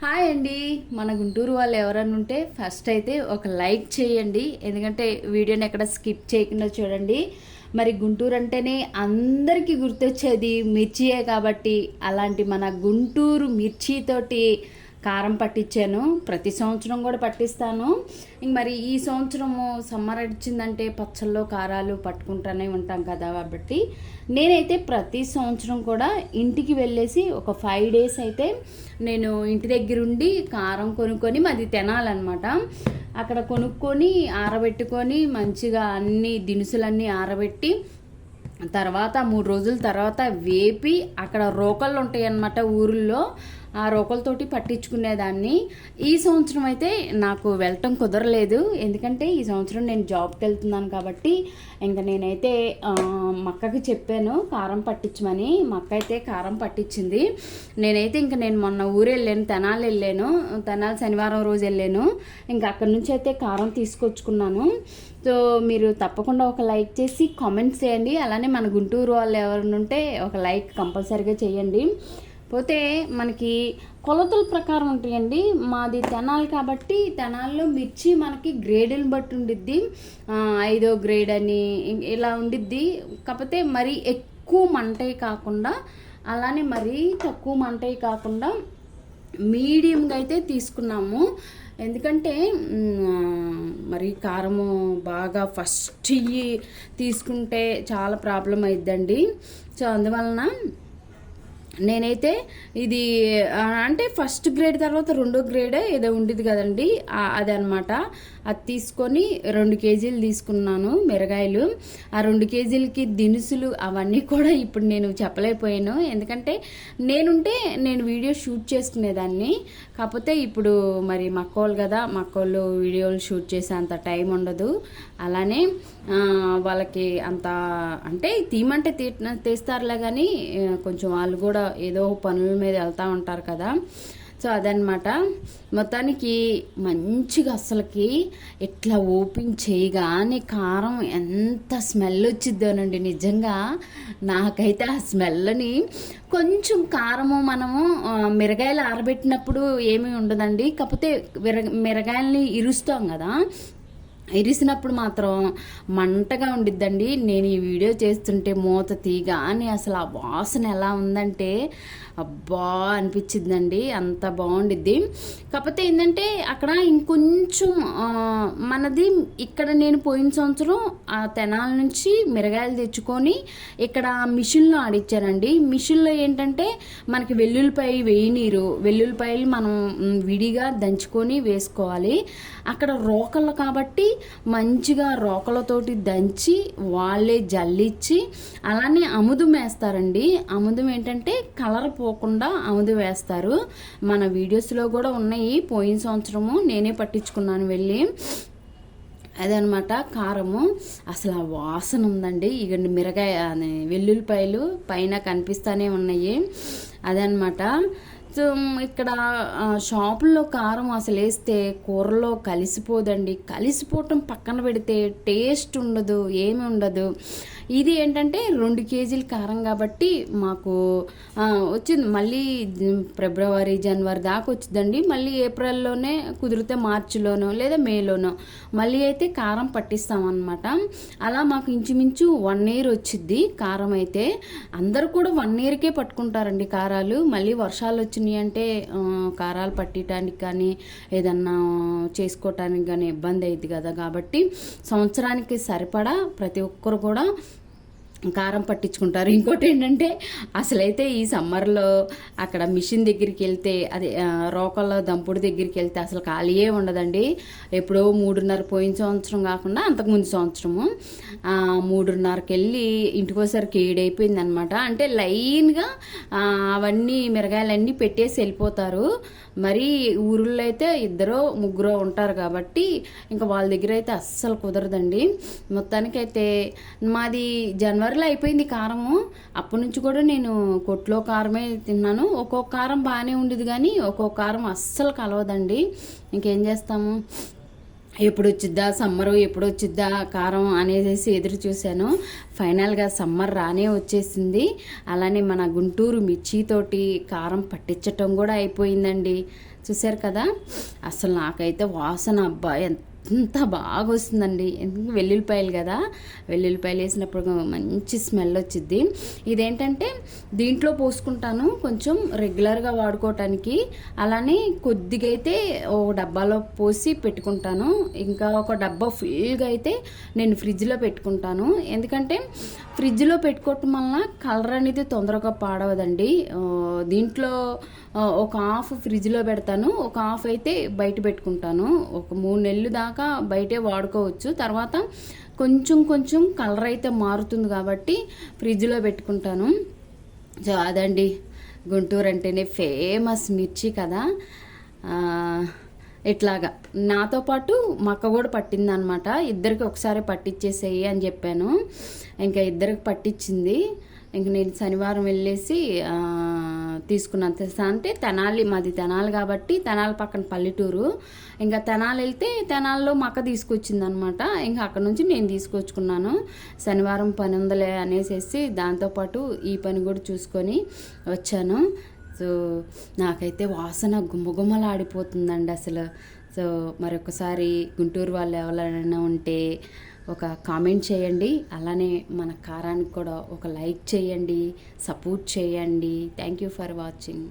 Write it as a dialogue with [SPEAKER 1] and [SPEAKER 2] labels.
[SPEAKER 1] Hi అండి. మన గుంటూరు వాళ్ళు ఎవరన్నా ఉంటే ఫస్ట్ అయితే ఒక లైక్ చేయండి, ఎందుకంటే వీడియోని ఎక్కడ స్కిప్ చేయకుండా చూడండి. మరి గుంటూరు అంటేనే అందరికీ గుర్తొచ్చేది మిర్చియే కాబట్టి అలాంటి మన గుంటూరు మిర్చితోటి కారం పట్టించాను. ప్రతి సంవత్సరం కూడా పట్టిస్తాను. ఇంక మరి ఈ సంవత్సరము సమ్మర్ వచ్చిందంటే పచ్చళ్ళు కారాలు పట్టుకుంటూనే ఉంటాం కదా, కాబట్టి నేనైతే ప్రతి సంవత్సరం కూడా ఇంటికి వెళ్ళేసి ఒక 5 days అయితే నేను ఇంటి దగ్గరుండి కారం కొనుక్కొని మాది తినాలన్నమాట. అక్కడ కొనుక్కొని ఆరబెట్టుకొని మంచిగా అన్ని దినుసులన్నీ ఆరబెట్టి తర్వాత 3 రోజుల తర్వాత వేపి అక్కడ రోకళ్ళు ఉంటాయి అన్నమాట ఊరిలో, ఆ రోకలతోటి పట్టించుకునేదాన్ని. ఈ సంవత్సరం అయితే నాకు వెళ్ళటం కుదరలేదు, ఎందుకంటే ఈ సంవత్సరం నేను జాబ్కి వెళ్తున్నాను కాబట్టి ఇంకా నేనైతే మక్కకి చెప్పాను కారం పట్టించమని. మక్క అయితే కారం పట్టించింది. నేను మొన్న ఊరు వెళ్ళాను, తెనాలి వెళ్ళాను. తెనాలి శనివారం రోజు వెళ్ళాను. ఇంకా అక్కడి నుంచి అయితే కారం తీసుకొచ్చుకున్నాను. సో మీరు తప్పకుండా ఒక లైక్ చేసి కామెంట్స్ చేయండి. అలానే మన గుంటూరు వాళ్ళు ఎవరైనా ఉంటే ఒక లైక్ కంపల్సరీగా చేయండి. పోతే మనకి కొలతల ప్రకారం ఉంటాయండి. మాది తెనాలి కాబట్టి తెనాలిలో మిర్చి మనకి గ్రేడుని బట్టి ఉండిద్ది. 5వ గ్రేడ్ అని ఇలా ఉండిద్ది. కాకపోతే మరీ ఎక్కువ మంటయి కాకుండా, అలానే మరీ తక్కువ మంటయి కాకుండా మీడియంగా అయితే తీసుకున్నాము. ఎందుకంటే మరి కారము బాగా ఫస్ట్ తీసుకుంటే చాలా ప్రాబ్లం అయిద్దండి. సో అందువలన నేనైతే ఇది అంటే ఫస్ట్ గ్రేడ్ తర్వాత 2వ గ్రేడ్ ఏదో ఉండేది కదండి, అది అనమాట. అది తీసుకొని 2 కేజీలు తీసుకున్నాను మిరగాయలు. ఆ 2 కేజీలకి దినుసులు అవన్నీ కూడా ఇప్పుడు నేను చెప్పలేకపోయాను, ఎందుకంటే నేను వీడియో షూట్ చేసుకునేదాన్ని. కాకపోతే ఇప్పుడు మరి మక్కోళ్ళు కదా, మక్కోళ్ళు వీడియోలు షూట్ చేసే అంత టైం ఉండదు. అలానే వాళ్ళకి అంత అంటే తీయమంటే తీస్తారులే, కానీ కొంచెం వాళ్ళు కూడా ఏదో పనుల మీద వెళ్తూ ఉంటారు కదా. సో అదనమాట. మొత్తానికి మంచిగా అసలుకి ఇట్లా ఓపెన్ చేయగానే కారం ఎంత స్మెల్ వచ్చిద్దోనండి. నిజంగా నాకైతే ఆ స్మెల్ని కొంచెం కారము మనము మిరగాయలు ఆరబెట్టినప్పుడు ఏమీ ఉండదండి. కాకపోతే మిరగాయలని ఇరుస్తాం కదా, ఇరిసినప్పుడు మాత్రం మంటగా ఉండిద్దండి. నేను ఈ వీడియో చేస్తుంటే మూత తీగా అని అసలు ఆ వాసన ఎలా ఉందంటే అబ్బా అనిపించిందండి, అంత బాగుండిద్ది. కాకపోతే ఏంటంటే అక్కడ ఇంకొంచెం మనది ఇక్కడ నేను పోయిన సంవత్సరం ఆ తెనాల నుంచి మిరగాయలు తెచ్చుకొని ఇక్కడ మిషన్లో ఆడిచ్చానండి. మిషన్లో ఏంటంటే మనకి వెల్లుల్లిపాయలు మనం విడిగా దంచుకొని వేసుకోవాలి. అక్కడ రోకళ్ళు కాబట్టి మంచిగా రోకలతోటి దంచి వాళ్ళే జల్లిచ్చి అలానే అముదం వేస్తారండి. అముదం ఏంటంటే కలర్ పోకుండా అముదం వేస్తారు. మన వీడియోస్లో కూడా ఉన్నాయి. పోయిన సంవత్సరము నేనే పట్టించుకున్నాను వెళ్ళి. అదనమాట కారము. అసలు ఆ వాసన ఉందండి. ఇక మిరగాయ వెల్లుల్లిపాయలు పైన కనిపిస్తూనే ఉన్నాయి. అదనమాట. సో ఇక్కడ షాపుల్లో కారం అసలు వేస్తే కూరలో కలిసిపోదండి. కలిసిపోవటం పక్కన పెడితే టేస్ట్ ఉండదు, ఏమి ఉండదు. ఇది ఏంటంటే 2 కేజీల కారం కాబట్టి మాకు వచ్చింది. మళ్ళీ ఫిబ్రవరి జనవరి దాకా వచ్చిందండి. మళ్ళీ ఏప్రిల్లోనే కుదిరితే మార్చిలోనో లేదా మేలోనో మళ్ళీ అయితే కారం పట్టిస్తామన్నమాట. అలా మాకు ఇంచుమించు 1 year వచ్చిద్ది కారం అయితే. అందరూ కూడా 1 yearకే పట్టుకుంటారండి కారాలు. మళ్ళీ వర్షాలు వచ్చినాయి అంటే కారాలు పట్టడానికి కానీ ఏదన్నా చేసుకోవటానికి కానీ ఇబ్బంది అయింది కదా, కాబట్టి సంవత్సరానికి సరిపడా ప్రతి ఒక్కరు కూడా కారం పట్టించుకుంటారు. ఇంకోటి ఏంటంటే అసలైతే ఈ సమ్మర్లో అక్కడ మిషన్ దగ్గరికి వెళ్తే అదే రోకళ్ళ దంపుడు దగ్గరికి వెళ్తే అసలు ఖాళీయే ఉండదండి. ఎప్పుడో 3:30 పోయిన సంవత్సరం కాకుండా అంతకుముందు సంవత్సరము 3:30కి వెళ్ళి ఇంటికి వచ్చేసరికి 7 అయిపోయింది అనమాట. అంటే లైన్గా అవన్నీ మిరగాయలన్నీ పెట్టేసి వెళ్ళిపోతారు. మరి ఊరిలో అయితే 2-3 ఉంటారు కాబట్టి ఇంకా వాళ్ళ దగ్గర అయితే అస్సలు కుదరదండి. మొత్తానికైతే మాది జనవరిలో అయిపోయింది కారము. అప్పటి నుంచి కూడా నేను కొట్లో కారమే తిన్నాను. ఒక్కొక్క కారం బాగానే ఉండేది, కానీ ఒక్కొక్క కారం అస్సలు కలవదండి. ఇంకేం చేస్తాము. ఎప్పుడు వచ్చిద్దా సమ్మరు, ఎప్పుడు వచ్చిద్దా కారం అనేసి ఎదురు చూశాను. ఫైనల్గా సమ్మర్ రానే వచ్చేసింది. అలానే మన గుంటూరు మిర్చితోటి కారం పట్టించటం కూడా అయిపోయిందండి. చూశారు కదా, అసలు నాకైతే వాసన అబ్బా ఎంత బాగా వస్తుందండి. ఎందుకంటే వెల్లుల్లిపాయలు కదా, వెల్లుల్లిపాయలు వేసినప్పుడు మంచి స్మెల్ వచ్చిద్ది. ఇదేంటంటే దీంట్లో పోసుకుంటాను కొంచెం రెగ్యులర్గా వాడుకోవటానికి. అలానే కొద్దిగా అయితే ఓ డబ్బాలో పోసి పెట్టుకుంటాను. ఇంకా ఒక డబ్బా ఫుల్గా అయితే నేను ఫ్రిడ్జ్లో పెట్టుకుంటాను. ఎందుకంటే ఫ్రిడ్జ్లో పెట్టుకోవటం వలన కలర్ అనేది తొందరగా పాడవదండి. దీంట్లో ఒక హాఫ్ ఫ్రిడ్జ్లో పెడతాను, ఒక హాఫ్ అయితే బయట పెట్టుకుంటాను. ఒక 3 నెలలు దాకా బయటే వాడుకోవచ్చు. తర్వాత కొంచెం కొంచెం కలర్ అయితే మారుతుంది కాబట్టి ఫ్రిడ్జ్లో పెట్టుకుంటాను. సో అదండి, గుంటూరు అంటేనే ఫేమస్ మిర్చి కదా. ఇట్లాగా నాతో పాటు మా అక్క కూడా పట్టిందనమాట. ఇద్దరికి ఒకసారి పట్టించేసేయి అని చెప్పాను. ఇంకా ఇద్దరికి పట్టించింది. ఇంక నేను శనివారం వెళ్ళేసి తీసుకున్నాను. తెలుసా అంటే తెనాలి, మాది తెనాలి కాబట్టి తెనాలి పక్కన పల్లెటూరు. ఇంకా తెనాలి వెళ్తే తెనాల్లో మా అక్క తీసుకొచ్చింది అనమాట. ఇంకా అక్కడ నుంచి నేను తీసుకొచ్చుకున్నాను. శనివారం పని ఉందలే అనేసి దాంతోపాటు ఈ పని కూడా చూసుకొని వచ్చాను. సో నాకైతే వాసన గుమ్మగుమ్మలాడిపోతుందండి అసలు. సో మరొకసారి గుంటూరు వాళ్ళు ఎవరైనా ఉంటే ఒక కామెంట్ చేయండి. అలానే మన కారానికి కూడా ఒక లైక్ చేయండి, సపోర్ట్ చేయండి. Thank you for watching.